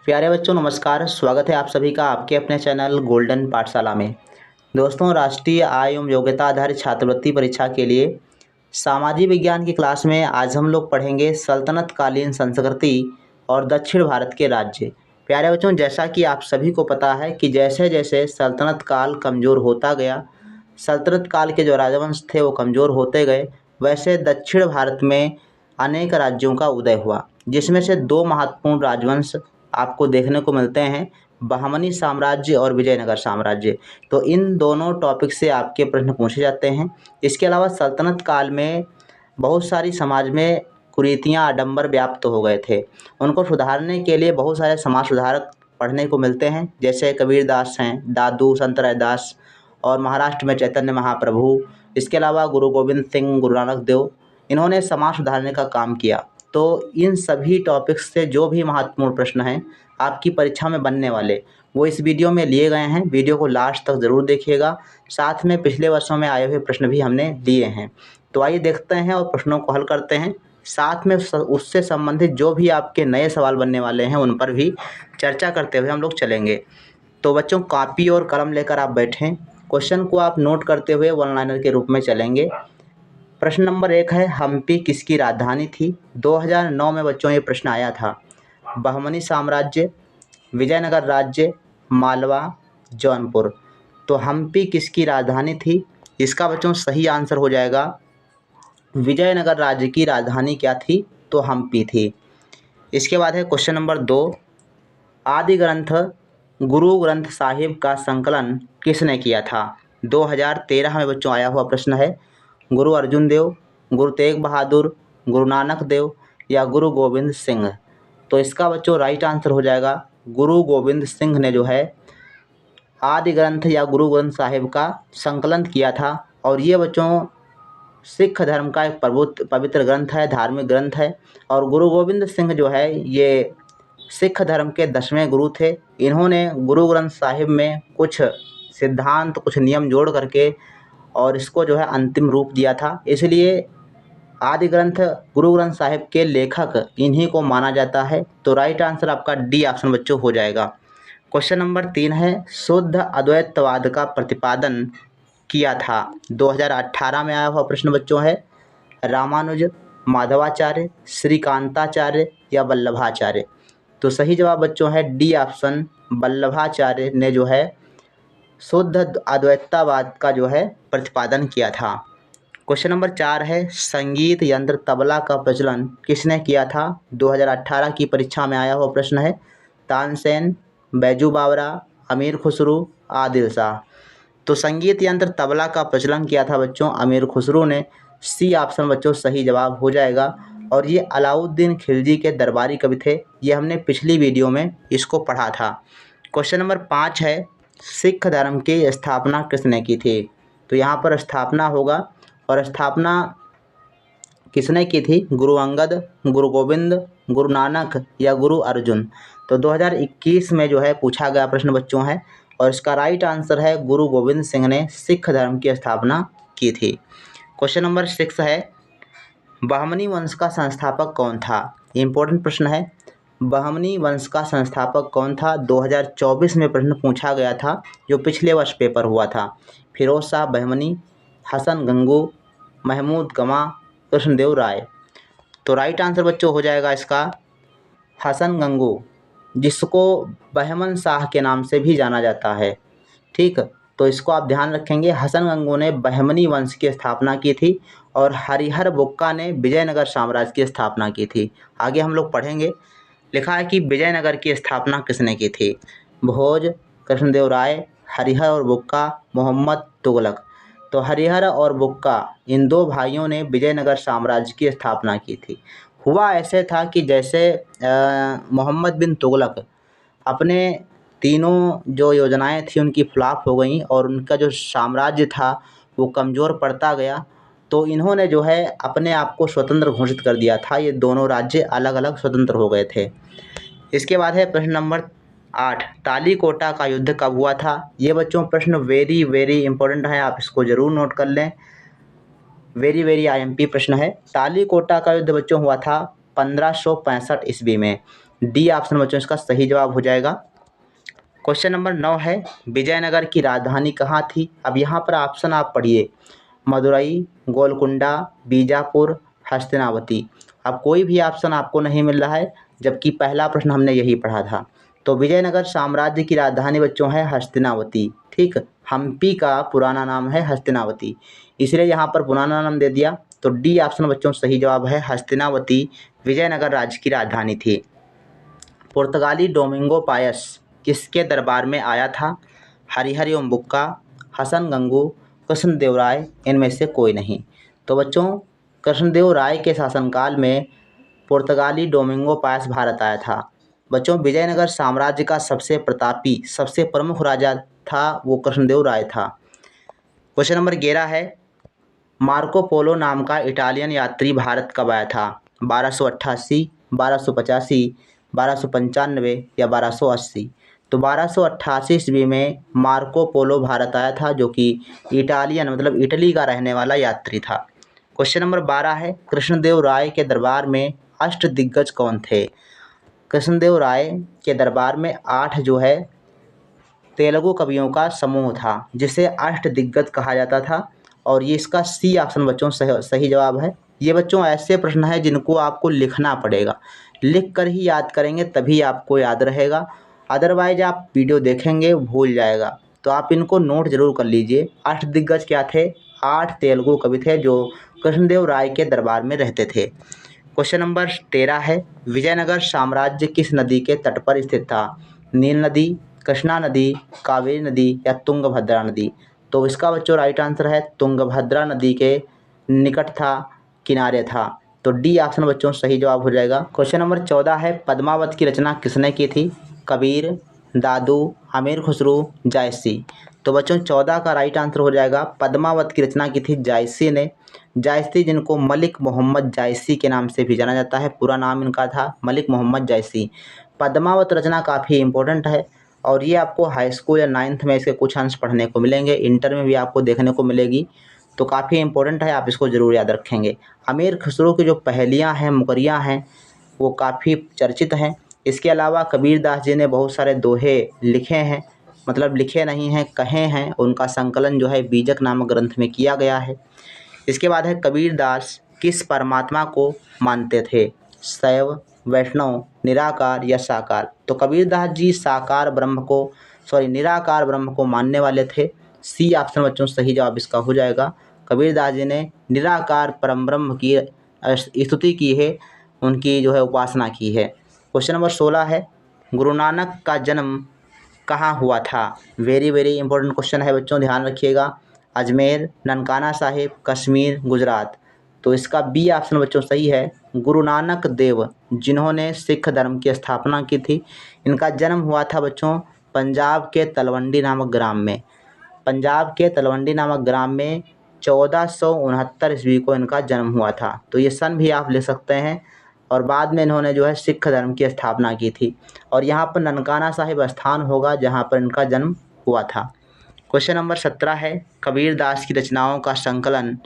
प्यारे बच्चों नमस्कार। स्वागत है आप सभी का आपके अपने चैनल गोल्डन पाठशाला में। दोस्तों, राष्ट्रीय आय एवं योग्यता आधारित छात्रवृत्ति परीक्षा के लिए सामाजिक विज्ञान की क्लास में आज हम लोग पढ़ेंगे सल्तनत कालीन संस्कृति और दक्षिण भारत के राज्य। प्यारे बच्चों, जैसा कि आप सभी को पता है कि जैसे जैसे सल्तनत काल कमज़ोर होता गया, सल्तनत काल के जो राजवंश थे वो कमज़ोर होते गए, वैसे दक्षिण भारत में अनेक राज्यों का उदय हुआ, जिसमें से दो महत्वपूर्ण राजवंश आपको देखने को मिलते हैं, बहमनी साम्राज्य और विजयनगर साम्राज्य। तो इन दोनों टॉपिक से आपके प्रश्न पूछे जाते हैं। इसके अलावा सल्तनत काल में बहुत सारी समाज में कुरीतियाँ आडंबर व्याप्त हो गए थे। उनको सुधारने के लिए बहुत सारे समाज सुधारक पढ़ने को मिलते हैं, जैसे कबीरदास हैं, दादू संत रैदास और महाराष्ट्र में चैतन्य महाप्रभु। इसके अलावा गुरु गोविंद सिंह, गुरु नानक देव, इन्होंने समाज सुधारने का काम किया। तो इन सभी टॉपिक्स से जो भी महत्वपूर्ण प्रश्न हैं आपकी परीक्षा में बनने वाले, वो इस वीडियो में लिए गए हैं। वीडियो को लास्ट तक ज़रूर देखिएगा। साथ में पिछले वर्षों में आए हुए प्रश्न भी हमने लिए हैं। तो आइए देखते हैं और प्रश्नों को हल करते हैं। साथ में उससे संबंधित जो भी आपके नए सवाल बनने वाले हैं उन पर भी चर्चा करते हुए हम लोग चलेंगे। तो बच्चों, कॉपी और कलम लेकर आप बैठें। क्वेश्चन को आप नोट करते हुए वन लाइनर के रूप में चलेंगे। प्रश्न नंबर 1 है, हम्पी किसकी राजधानी थी? 2009 में बच्चों ये प्रश्न आया था। बहमनी साम्राज्य, विजयनगर राज्य, मालवा, जौनपुर। तो हम्पी किसकी राजधानी थी? इसका बच्चों सही आंसर हो जाएगा विजयनगर राज्य की राजधानी क्या थी? तो हम्पी थी। इसके बाद है क्वेश्चन नंबर 2, आदि ग्रंथ गुरु ग्रंथ साहिब का संकलन किसने किया था? 2013 में बच्चों आया हुआ प्रश्न है। गुरु अर्जुन देव, गुरु तेग बहादुर, गुरु नानक देव या गुरु गोविंद सिंह। तो इसका बच्चों राइट आंसर हो जाएगा गुरु गोविंद सिंह ने जो है आदि ग्रंथ या गुरु ग्रंथ साहिब का संकलन किया था। और ये बच्चों सिख धर्म का एक पवित्र ग्रंथ है, धार्मिक ग्रंथ है। और गुरु गोविंद सिंह जो है ये सिख धर्म के 10वें गुरु थे। इन्होंने गुरु ग्रंथ साहिब में कुछ सिद्धांत, कुछ नियम जोड़ करके और इसको जो है अंतिम रूप दिया था। इसलिए आदि ग्रंथ गुरु ग्रंथ साहिब के लेखक इन्हीं को माना जाता है। तो राइट आंसर आपका डी ऑप्शन बच्चों हो जाएगा। क्वेश्चन नंबर 3 है, शुद्ध अद्वैतवाद का प्रतिपादन किया था? 2018 में आया हुआ प्रश्न बच्चों है। रामानुज, माधवाचार्य, श्रीकांताचार्य या वल्लभाचार्य। तो सही जवाब बच्चों है डी ऑप्शन, वल्लभाचार्य ने जो है शुद्ध अद्वैतवाद का जो है प्रतिपादन किया था। क्वेश्चन नंबर 4 है, संगीत यंत्र तबला का प्रचलन किसने किया था? 2018 की परीक्षा में आया हुआ प्रश्न है। तानसेन, बैजू बावरा, अमीर खुसरो, आदिल शाह। तो संगीत यंत्र तबला का प्रचलन किया था बच्चों अमीर खुसरो ने। सी ऑप्शन बच्चों सही जवाब हो जाएगा। और ये अलाउद्दीन खिलजी के दरबारी कवि थे। ये हमने पिछली वीडियो में इसको पढ़ा था। क्वेश्चन नंबर 5 है, सिख धर्म की स्थापना किसने की थी? तो यहाँ पर स्थापना होगा, और स्थापना किसने की थी? गुरु अंगद, गुरु गोविंद, गुरु नानक या गुरु अर्जुन। तो 2021 में जो है पूछा गया प्रश्न बच्चों है, और इसका राइट आंसर है गुरु गोविंद सिंह ने सिख धर्म की स्थापना की थी। क्वेश्चन नंबर 6 है, बहमनी वंश का संस्थापक कौन था? इम्पोर्टेंट प्रश्न है। बहमनी वंश का संस्थापक कौन था? 2024 में प्रश्न पूछा गया था, जो पिछले वर्ष पेपर हुआ था। फिरोज शाह बहमनी, हसन गंगू, महमूद गमा, कृष्णदेव राय। तो राइट आंसर बच्चों हो जाएगा इसका हसन गंगू, जिसको बहमन शाह के नाम से भी जाना जाता है। ठीक, तो इसको आप ध्यान रखेंगे। हसन गंगू ने बहमनी वंश की स्थापना की थी, और हरिहर बुक्का ने विजयनगर साम्राज्य की स्थापना की थी। आगे हम लोग पढ़ेंगे। लिखा है कि विजयनगर की स्थापना किसने की थी? भोज, कृष्णदेव राय, हरिहर और बुक्का, मोहम्मद तुगलक। तो हरिहर और बुक्का इन दो भाइयों ने विजयनगर साम्राज्य की स्थापना की थी। हुआ ऐसे था कि जैसे मोहम्मद बिन तुगलक अपने तीनों जो योजनाएं थी उनकी फ्लॉप हो गई, और उनका जो साम्राज्य था वो कमज़ोर पड़ता गया। तो इन्होंने जो है अपने आप को स्वतंत्र घोषित कर दिया था। ये दोनों राज्य अलग अलग स्वतंत्र हो गए थे। इसके बाद है प्रश्न नंबर 8, तालीकोटा का युद्ध कब हुआ था? ये बच्चों प्रश्न वेरी वेरी इंपॉर्टेंट है, आप इसको ज़रूर नोट कर लें। वेरी वेरी आईएमपी प्रश्न है। तालीकोटा का युद्ध बच्चों हुआ था 1565 ईस्वी में। डी ऑप्शन बच्चों इसका सही जवाब हो जाएगा। क्वेश्चन नंबर 9 है, विजयनगर की राजधानी कहाँ थी? अब यहाँ पर ऑप्शन आप पढ़िए, मदुरई, गोलकुंडा, बीजापुर, हस्तिनावती। अब कोई भी ऑप्शन आपको नहीं मिल रहा है, जबकि पहला प्रश्न हमने यही पढ़ा था। तो विजयनगर साम्राज्य की राजधानी बच्चों है हस्तिनावती। ठीक, हम्पी का पुराना नाम है हस्तिनावती, इसलिए यहाँ पर पुराना नाम दे दिया। तो डी ऑप्शन बच्चों सही जवाब है, हस्तिनावती विजयनगर राज्य की राजधानी थी। पुर्तगाली डोमिंगो पायस किसके दरबार में आया था? हरिहर बुक्का, हसन गंगू, कृष्णदेव राय, इनमें से कोई नहीं। तो बच्चों कृष्णदेव राय के शासनकाल में पुर्तगाली डोमिंगो पायस भारत आया था। बच्चों विजयनगर साम्राज्य का सबसे प्रतापी, सबसे प्रमुख राजा था वो कृष्णदेव राय था। क्वेश्चन नंबर 11 है, मार्को पोलो नाम का इटालियन यात्री भारत कब आया था? 1288, 1285, 1295 या 1280? तो 1288 ईस्वी में मार्को पोलो भारत आया था, जो कि इटालियन मतलब इटली का रहने वाला यात्री था। क्वेश्चन नंबर 12 है, कृष्णदेव राय के दरबार में अष्ट दिग्गज कौन थे? कृष्णदेव राय के दरबार में 8 जो है तेलुगु कवियों का समूह था, जिसे अष्ट दिग्गज कहा जाता था, और ये इसका सी ऑप्शन बच्चों सही जवाब है। ये बच्चों ऐसे प्रश्न है जिनको आपको लिखना पड़ेगा, लिख कर ही याद करेंगे तभी आपको याद रहेगा, अदरवाइज आप वीडियो देखेंगे भूल जाएगा। तो आप इनको नोट जरूर कर लीजिए। अष्ट दिग्गज क्या थे? 8 तेलुगु कवि थे जो कृष्णदेव राय के दरबार में रहते थे। क्वेश्चन नंबर 13 है, विजयनगर साम्राज्य किस नदी के तट पर स्थित था? नील नदी, कृष्णा नदी, कावेरी नदी या तुंगभद्रा नदी? तो इसका बच्चों राइट आंसर है तुंगभद्रा नदी के निकट था, किनारे था। तो डी ऑप्शन बच्चों सही जवाब हो जाएगा। क्वेश्चन नंबर 14 है, पद्मावत की रचना किसने की थी? कबीर, दादू, अमीर खुसरो, जायसी? तो बच्चों 14 का राइट आंसर हो जाएगा, पद्मावत की रचना की थी जायसी ने। जायसी जिनको मलिक मोहम्मद जायसी के नाम से भी जाना जाता है, पूरा नाम इनका था मलिक मोहम्मद जायसी। पद्मावत रचना काफ़ी इंपॉर्टेंट है, और ये आपको हाई स्कूल या 9th में इसके कुछ अंश पढ़ने को मिलेंगे, इंटर में भी आपको देखने को मिलेगी, तो काफ़ी इंपॉर्टेंट है, आप इसको ज़रूर याद रखेंगे। अमीर खुसरो की जो पहेलियाँ हैं, मुकरियाँ हैं, वो काफ़ी चर्चित हैं। इसके अलावा कबीरदास जी ने बहुत सारे दोहे लिखे हैं, मतलब लिखे नहीं हैं, कहे हैं, उनका संकलन जो है बीजक नामक ग्रंथ में किया गया है। इसके बाद है, कबीरदास किस परमात्मा को मानते थे? शैव, वैष्णव, निराकार या साकार? तो कबीरदास जी निराकार ब्रह्म को मानने वाले थे। सी ऑप्शन बच्चों सही जवाब इसका हो जाएगा। कबीरदास जी ने निराकार परम ब्रह्म की स्तुति की है, उनकी जो है उपासना की है। क्वेश्चन नंबर 16 है, गुरु नानक का जन्म कहाँ हुआ था? वेरी वेरी इंपॉर्टेंट क्वेश्चन है बच्चों, ध्यान रखिएगा। अजमेर, ननकाना साहिब, कश्मीर, गुजरात? तो इसका बी ऑप्शन बच्चों सही है, गुरु नानक देव जिन्होंने सिख धर्म की स्थापना की थी, इनका जन्म हुआ था बच्चों पंजाब के तलवंडी नामक ग्राम में। पंजाब के तलवंडी नामक ग्राम में 1469 ईस्वी को इनका जन्म हुआ था। तो ये सन भी आप ले सकते हैं, और बाद में इन्होंने जो है सिख धर्म की स्थापना की थी, और यहाँ पर ननकाना साहिब स्थान होगा जहाँ पर इनका जन्म हुआ था। क्वेश्चन नंबर 17 है, कबीरदास की रचनाओं का संकलन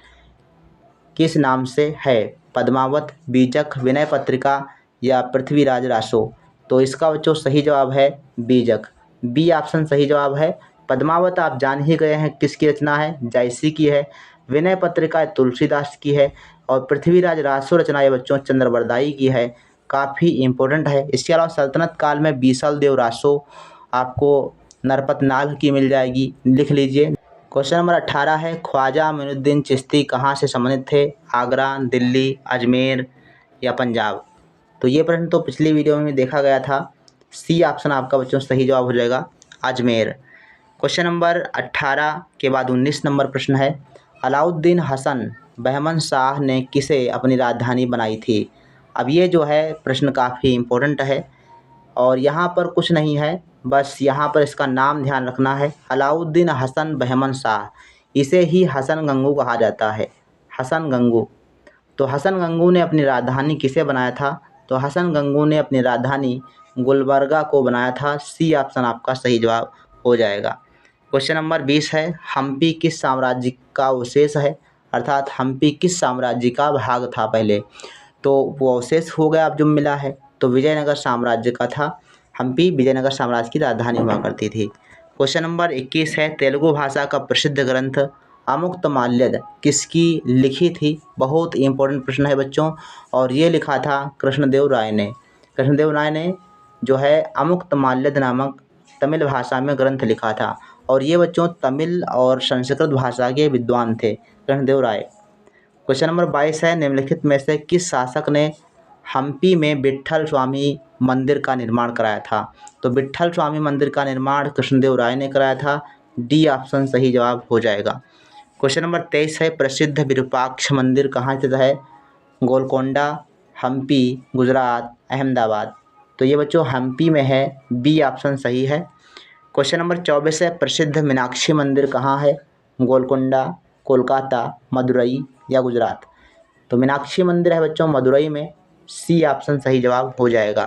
किस नाम से है? पद्मावत, बीजक, विनय पत्रिका या पृथ्वीराज रासो? तो इसका बच्चों सही जवाब है बीजक, बी ऑप्शन सही जवाब है। पद्मावत आप जान ही गए हैं किसकी रचना है, जायसी की है। विनय पत्रिका तुलसीदास की है, और पृथ्वीराज रासो रचना ये बच्चों चंद्रबरदाई की है, काफ़ी इंपॉर्टेंट है। इसके अलावा सल्तनत काल में बीसल देव रासो आपको नरपतनाल की मिल जाएगी, लिख लीजिए। क्वेश्चन नंबर 18 है, ख्वाजा मोइनुद्दीन चिश्ती कहाँ से संबंधित थे? आगरा, दिल्ली, अजमेर या पंजाब? तो ये प्रश्न तो पिछली वीडियो में देखा गया था। सी ऑप्शन आपका बच्चों सही जवाब हो जाएगा, अजमेर। क्वेश्चन नंबर 18 के बाद 19 नंबर प्रश्न है, अलाउद्दीन हसन बहमन शाह ने किसे अपनी राजधानी बनाई थी? अब ये जो है प्रश्न काफ़ी इम्पोर्टेंट है, और यहाँ पर कुछ नहीं है, बस यहाँ पर इसका नाम ध्यान रखना है, अलाउद्दीन हसन बहमन शाह। इसे ही हसन गंगू कहा जाता है, हसन गंगू। तो हसन गंगू ने अपनी राजधानी किसे बनाया था? तो हसन गंगू ने अपनी राजधानी गुलबर्गा को बनाया था। सी ऑप्शन आपका सही जवाब हो जाएगा। क्वेश्चन नंबर 20 है, हम्पी किस साम्राज्य का अवशेष है? अर्थात हम्पी किस साम्राज्य का भाग था पहले? तो वो अवशेष हो गया अब जो मिला है, तो विजयनगर साम्राज्य का था। हम्पी विजयनगर साम्राज्य की राजधानी हुआ करती थी। क्वेश्चन नंबर 21 है, तेलुगु भाषा का प्रसिद्ध ग्रंथ अमुक्तमाल्यद किसकी लिखी थी? बहुत इंपॉर्टेंट प्रश्न है बच्चों, और ये लिखा था कृष्णदेव राय ने। कृष्णदेव राय ने जो है अमुक्तमाल्यद नामक तमिल भाषा में ग्रंथ लिखा था, और ये बच्चों तमिल और संस्कृत भाषा के विद्वान थे कृष्णदेव राय। क्वेश्चन नंबर 22 है, निम्नलिखित में से किस शासक ने हम्पी में विट्ठल स्वामी मंदिर का निर्माण कराया था? तो विट्ठल स्वामी मंदिर का निर्माण कृष्णदेव राय ने कराया था। डी ऑप्शन सही जवाब हो जाएगा। क्वेश्चन नंबर 23 है, प्रसिद्ध विरूपाक्ष मंदिर कहाँ स्थित है? गोलकोंडा, हम्पी, गुजरात, अहमदाबाद। तो ये बच्चों हम्पी में है। बी ऑप्शन सही है। क्वेश्चन नंबर 24 है, प्रसिद्ध मीनाक्षी मंदिर कहाँ है? गोलकोंडा, कोलकाता, मदुरई या गुजरात। तो मीनाक्षी मंदिर है बच्चों मदुरई में। सी ऑप्शन सही जवाब हो जाएगा।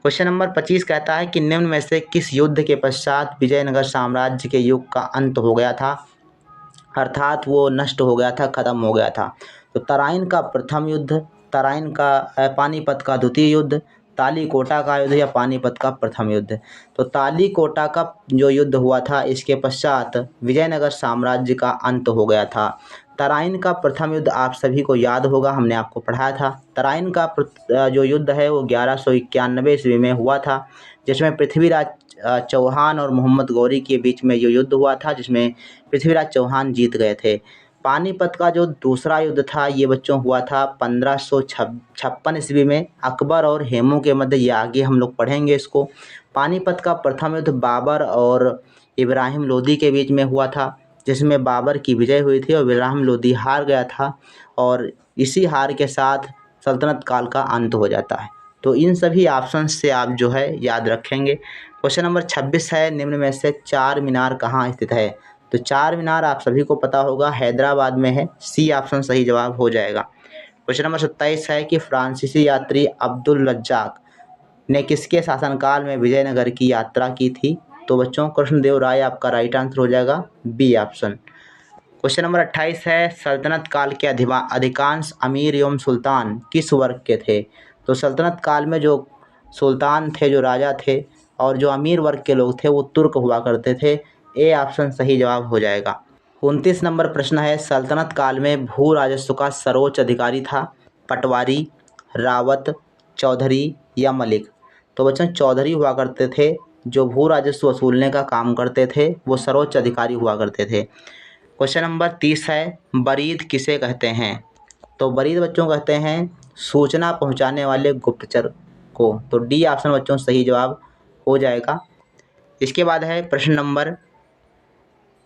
क्वेश्चन नंबर 25 कहता है कि निम्न में से किस युद्ध के पश्चात विजयनगर साम्राज्य के युग का अंत हो गया था, अर्थात वो नष्ट हो गया था, खत्म हो गया था? तो तराइन का प्रथम युद्ध, तराइन का पानीपत का द्वितीय युद्ध, तालीकोटा का युद्ध या पानीपत का प्रथम युद्ध। तो तालीकोटा का जो युद्ध हुआ था इसके पश्चात विजयनगर साम्राज्य का अंत हो गया था। तराइन का प्रथम युद्ध आप सभी को याद होगा, हमने आपको पढ़ाया था। तराइन का जो युद्ध है वो 1191 ईस्वी में हुआ था, जिसमें पृथ्वीराज चौहान और मोहम्मद गौरी के बीच में ये युद्ध हुआ था, जिसमें पृथ्वीराज चौहान जीत गए थे। पानीपत का जो दूसरा युद्ध था ये बच्चों हुआ था 1556 ईस्वी में, अकबर और हेमू के मध्य। ये आगे हम लोग पढ़ेंगे इसको। पानीपत का प्रथम युद्ध बाबर और इब्राहिम लोदी के बीच में हुआ था, जिसमें बाबर की विजय हुई थी और इब्राहिम लोदी हार गया था, और इसी हार के साथ सल्तनत काल का अंत हो जाता है। तो इन सभी ऑप्शन से आप जो है याद रखेंगे। क्वेश्चन नंबर 26 है, निम्न में से चार मीनार कहाँ स्थित है? तो चार मीनार आप सभी को पता होगा हैदराबाद में है। सी ऑप्शन सही जवाब हो जाएगा। क्वेश्चन नंबर 27 है कि फ्रांसीसी यात्री अब्दुल रज्जाक ने किसके शासनकाल में विजयनगर की यात्रा की थी? तो बच्चों कृष्णदेव राय आपका राइट आंसर हो जाएगा, बी ऑप्शन। क्वेश्चन नंबर 28 है, सल्तनत काल के अधिकांश अमीर एवं सुल्तान किस वर्ग के थे? तो सल्तनत काल में जो सुल्तान थे, जो राजा थे और जो अमीर वर्ग के लोग थे वो तुर्क हुआ करते थे। ए ऑप्शन सही जवाब हो जाएगा। 29 नंबर प्रश्न है, सल्तनत काल में भू राजस्व का सर्वोच्च अधिकारी था? पटवारी, रावत, चौधरी या मलिक? तो बच्चों चौधरी हुआ करते थे, जो भू राजस्व वसूलने का काम करते थे वो सर्वोच्च अधिकारी हुआ करते थे। क्वेश्चन नंबर 30 है, बरीद किसे कहते हैं? तो बरीद बच्चों कहते हैं सूचना पहुंचाने वाले गुप्तचर को। तो डी ऑप्शन बच्चों सही जवाब हो जाएगा। इसके बाद है प्रश्न नंबर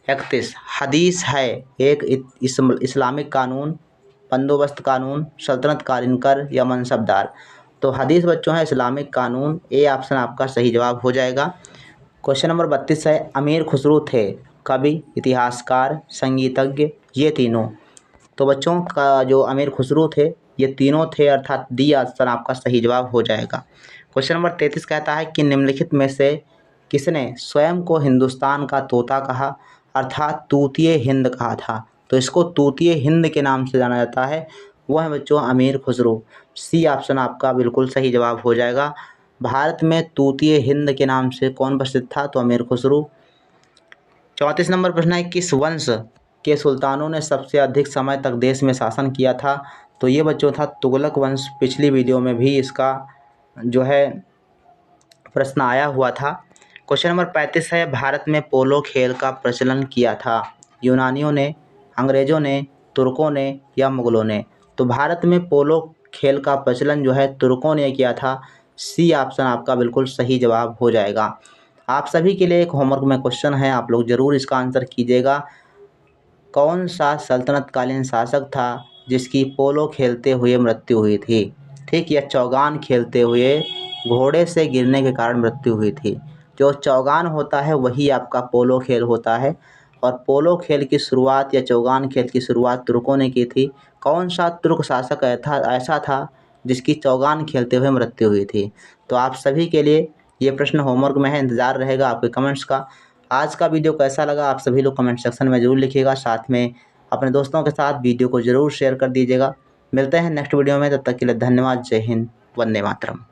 31, हदीस है एक इस्लामिक कानून, बंदोबस्त कानून, सल्तनतकालीन कर या मनसबदार? तो हदीस बच्चों है इस्लामिक कानून। ए ऑप्शन आपका सही जवाब हो जाएगा। क्वेश्चन नंबर 32 है, अमीर खुसरो थे कवि, इतिहासकार, संगीतज्ञ, ये तीनों? तो बच्चों का जो अमीर खुसरो थे ये तीनों थे, अर्थात डी ऑप्शन आपका सही जवाब हो जाएगा। क्वेश्चन नंबर 33 कहता है कि निम्नलिखित में से किसने स्वयं को हिंदुस्तान का तोता कहा, अर्थात तूतिए हिंद कहा था? तो इसको तूतिए हिंद के नाम से जाना जाता है, वो है बच्चों अमीर खुसरो। सी ऑप्शन आपका बिल्कुल सही जवाब हो जाएगा। भारत में तूतिए हिंद के नाम से कौन प्रसिद्ध था? तो अमीर खुसरो। 34 नंबर प्रश्न है, किस वंश के सुल्तानों ने सबसे अधिक समय तक देश में शासन किया था? तो ये बच्चों था तुगलक वंश। पिछली वीडियो में भी इसका जो है प्रश्न आया हुआ था। क्वेश्चन नंबर 35 है, भारत में पोलो खेल का प्रचलन किया था यूनानियों ने, अंग्रेजों ने, तुर्कों ने या मुगलों ने? तो भारत में पोलो खेल का प्रचलन जो है तुर्कों ने किया था। सी ऑप्शन आपका बिल्कुल सही जवाब हो जाएगा। आप सभी के लिए एक होमवर्क में क्वेश्चन है, आप लोग ज़रूर इसका आंसर कीजिएगा। कौन सा सल्तनतकालीन शासक था जिसकी पोलो खेलते हुए मृत्यु हुई थी? ठीक, या चौगान खेलते हुए घोड़े से गिरने के कारण मृत्यु हुई थी। जो चौगान होता है वही आपका पोलो खेल होता है, और पोलो खेल की शुरुआत या चौगान खेल की शुरुआत तुर्कों ने की थी। कौन सा तुर्क शासक ऐसा था जिसकी चौगान खेलते हुए मृत्यु हुई थी? तो आप सभी के लिए ये प्रश्न होमवर्क में है, इंतज़ार रहेगा आपके कमेंट्स का। आज का वीडियो कैसा लगा आप सभी लोग कमेंट सेक्शन में ज़रूर लिखिएगा, साथ में अपने दोस्तों के साथ वीडियो को ज़रूर शेयर कर दीजिएगा। मिलते हैं नेक्स्ट वीडियो में, तब तक के लिए धन्यवाद। जय हिंद, वंदे मातरम।